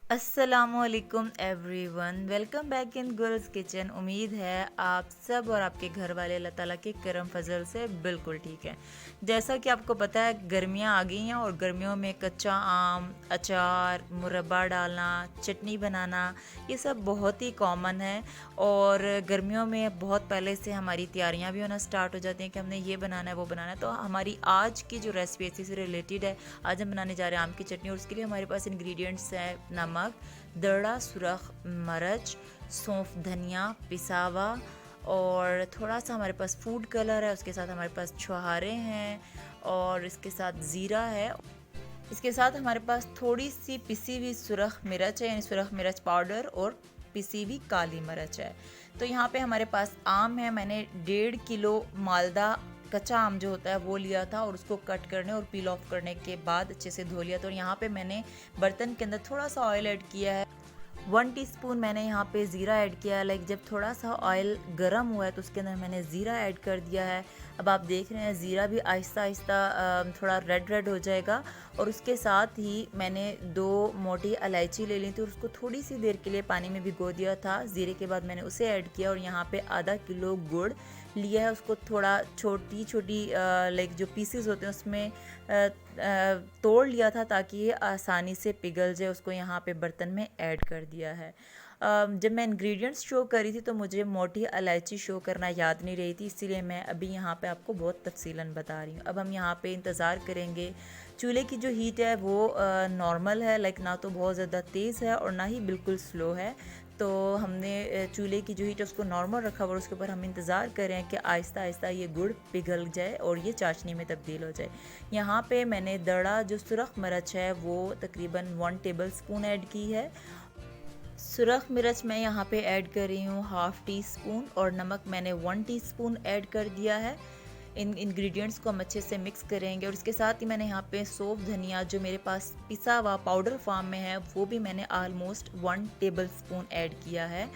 अस्सलामुअलैकुम everyone, welcome back in Gul's kitchen. उम्मीद है आप सब और आपके घर वाले अल्लाह ताला के करम फजल से बिल्कुल ठीक है। जैसा कि आपको पता है गर्मियां आ गई हैं और गर्मियों में कच्चा आम, अचार, मुरब्बा डालना, चटनी बनाना ये सब बहुत ही कॉमन है। और गर्मियों में बहुत पहले से हमारी तैयारियां भी होना स्टार्ट हो जाती हैं कि हमने ये बनाना है वो बनाना है। तो हमारी आज की जो रेसिपी इसी से रिलेटेड है। आज हम बनाने जा रहे हैं आम की चटनी और उसके लिए हमारे पास इंग्रेडिएंट्स है नमक, दड़ा सुरख मिर्च, सौंफ, धनिया पिसा हुआ और थोड़ा सा हमारे पास फूड कलर है। उसके साथ हमारे पास छुहारे हैं और इसके साथ ज़ीरा है। इसके साथ हमारे पास थोड़ी सी पिसी हुई सुरख मिर्च है, यानी सुरख मिर्च पाउडर, और पिसी हुई काली मिर्च है। तो यहाँ पे हमारे पास आम है। मैंने 1.5 किलो मालदा कच्चा आम जो होता है वो लिया था और उसको कट करने और पील ऑफ करने के बाद अच्छे से धो लिया। तो यहाँ पे मैंने बर्तन के अंदर थोड़ा सा ऑयल ऐड किया है। 1 टीस्पून मैंने यहाँ पे ज़ीरा ऐड किया है। लाइक जब थोड़ा सा ऑयल गर्म हुआ है तो उसके अंदर मैंने ज़ीरा ऐड कर दिया है। अब आप देख रहे हैं ज़ीरा भी आहिस्ता आहिस्ता थोड़ा रेड रेड हो जाएगा। और उसके साथ ही मैंने 2 मोटी इलायची ले ली थी और उसको थोड़ी सी देर के लिए पानी में भिगो दिया था। ज़ीरे के बाद मैंने उसे ऐड किया और यहाँ पे आधा किलो गुड़ लिया है। उसको थोड़ा छोटी छोटी लाइक जो पीसेस होते हैं उसमें तोड़ लिया था ताकि ये आसानी से पिघल जाए। उसको यहाँ पे बर्तन में ऐड कर दिया है। जब मैं इंग्रेडिएंट्स शो कर रही थी तो मुझे मोटी इलायची शो करना याद नहीं रही थी, इसीलिए मैं अभी यहाँ पे आपको बहुत तफसीलन बता रही हूँ। अब हम यहाँ पे इंतज़ार करेंगे। चूल्हे की जो हीट है वो नॉर्मल है, लाइक ना तो बहुत ज़्यादा तेज़ है और ना ही बिल्कुल स्लो है। तो हमने चूल्हे की जो हीट है उसको नॉर्मल रखा और उसके ऊपर हम इंतज़ार करें कि आहिस्ता आहिस्ता ये गुड़ पिघल जाए और ये चाशनी में तब्दील हो जाए। यहाँ पे मैंने दड़ा जो सुरख मिर्च है वो तकरीबन 1 टेबल स्पून ऐड की है। सुरख मिर्च मैं यहाँ पे ऐड कर रही हूँ 1/2 टीस्पून और नमक मैंने 1 टीस्पून ऐड कर दिया है। इन इंग्रेडिएंट्स को हम अच्छे से मिक्स करेंगे और इसके साथ ही मैंने यहाँ पे सौंफ धनिया जो मेरे पास पिसा हुआ पाउडर फॉर्म में है वो भी मैंने ऑलमोस्ट 1 टेबल स्पून ऐड किया है।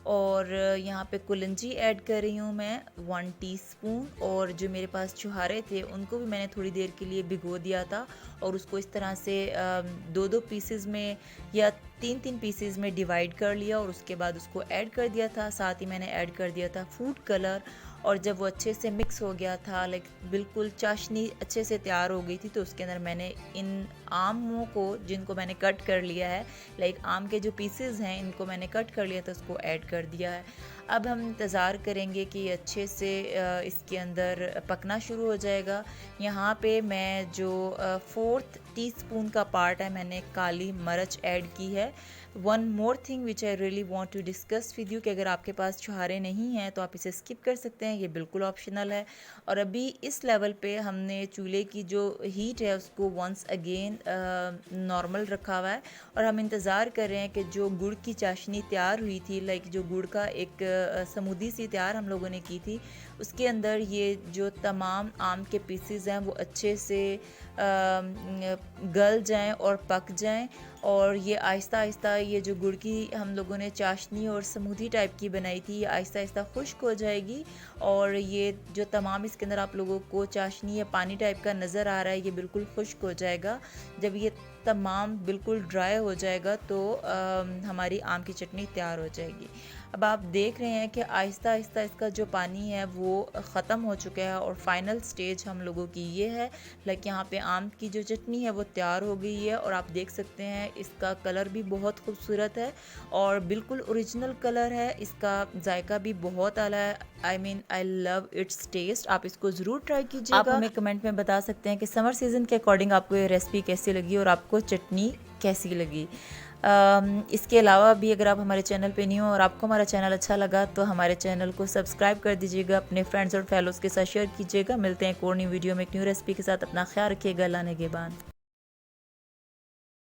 और यहाँ पे कुलंजी ऐड कर रही हूँ मैं 1 टीस्पून। और जो मेरे पास छुहारे थे उनको भी मैंने थोड़ी देर के लिए भिगो दिया था और उसको इस तरह से 2-2 पीसेस में या 3-3 पीसेस में डिवाइड कर लिया और उसके बाद उसको ऐड कर दिया था। साथ ही मैंने ऐड कर दिया था फूड कलर। और जब वो अच्छे से मिक्स हो गया था, लाइक बिल्कुल चाशनी अच्छे से तैयार हो गई थी, तो उसके अंदर मैंने इन आमों को जिनको मैंने कट कर लिया है, लाइक आम के जो पीसेस हैं इनको मैंने कट कर लिया था, उसको ऐड कर दिया है। अब हम इंतज़ार करेंगे कि ये अच्छे से इसके अंदर पकना शुरू हो जाएगा। यहाँ पे मैं जो 4th टीस्पून का पार्ट है मैंने काली मिर्च ऐड की है। One more thing which I really want to discuss with you कि अगर आपके पास छुहारे नहीं हैं तो आप इसे स्किप कर सकते हैं, ये बिल्कुल ऑप्शनल है। और अभी इस लेवल पे हमने चूल्हे की जो हीट है उसको वंस अगेन नॉर्मल रखा हुआ है और हम इंतज़ार कर रहे हैं कि जो गुड़ की चाशनी तैयार हुई थी, लाइक जो गुड़ का एक समूदी सी तैयार हम लोगों ने की थी, उसके अंदर ये जो तमाम आम के पीसेस हैं वो अच्छे से गल जाएं और पक जाएं और ये आहिस्ता आहिस्ता ये जो गुड़ की हम लोगों ने चाशनी और स्मूदी टाइप की बनाई थी ये आहिस्ता आहिस्ता खुश्क हो जाएगी। और ये जो तमाम इसके अंदर आप लोगों को चाशनी या पानी टाइप का नज़र आ रहा है ये बिल्कुल खुश्क हो जाएगा। जब ये तमाम बिल्कुल ड्राई हो जाएगा तो हमारी आम की चटनी तैयार हो जाएगी। अब आप देख रहे हैं कि आहिस्ता आहिस्ता इसका जो पानी है वो ख़त्म हो चुका है और फाइनल स्टेज हम लोगों की ये है। लाइक यहाँ पे आम की जो चटनी है वो तैयार हो गई है और आप देख सकते हैं इसका कलर भी बहुत खूबसूरत है और बिल्कुल ओरिजिनल कलर है। इसका जायका भी बहुत आला है। I love its taste. आप इसको ज़रूर ट्राई कीजिएगा। आप हमें कमेंट में बता सकते हैं कि समर सीज़न के अकॉर्डिंग आपको ये रेसिपी कैसी लगी और आपको चटनी कैसी लगी। इसके अलावा भी अगर आप हमारे चैनल पे नहीं हो और आपको हमारा चैनल अच्छा लगा तो हमारे चैनल को सब्सक्राइब कर दीजिएगा, अपने फ्रेंड्स और फैलोज़ के साथ शेयर कीजिएगा। मिलते हैं एक और न्यू वीडियो में एक न्यू रेसिपी के साथ। अपना ख्याल रखिएगा। अल्लाह ने के बाद।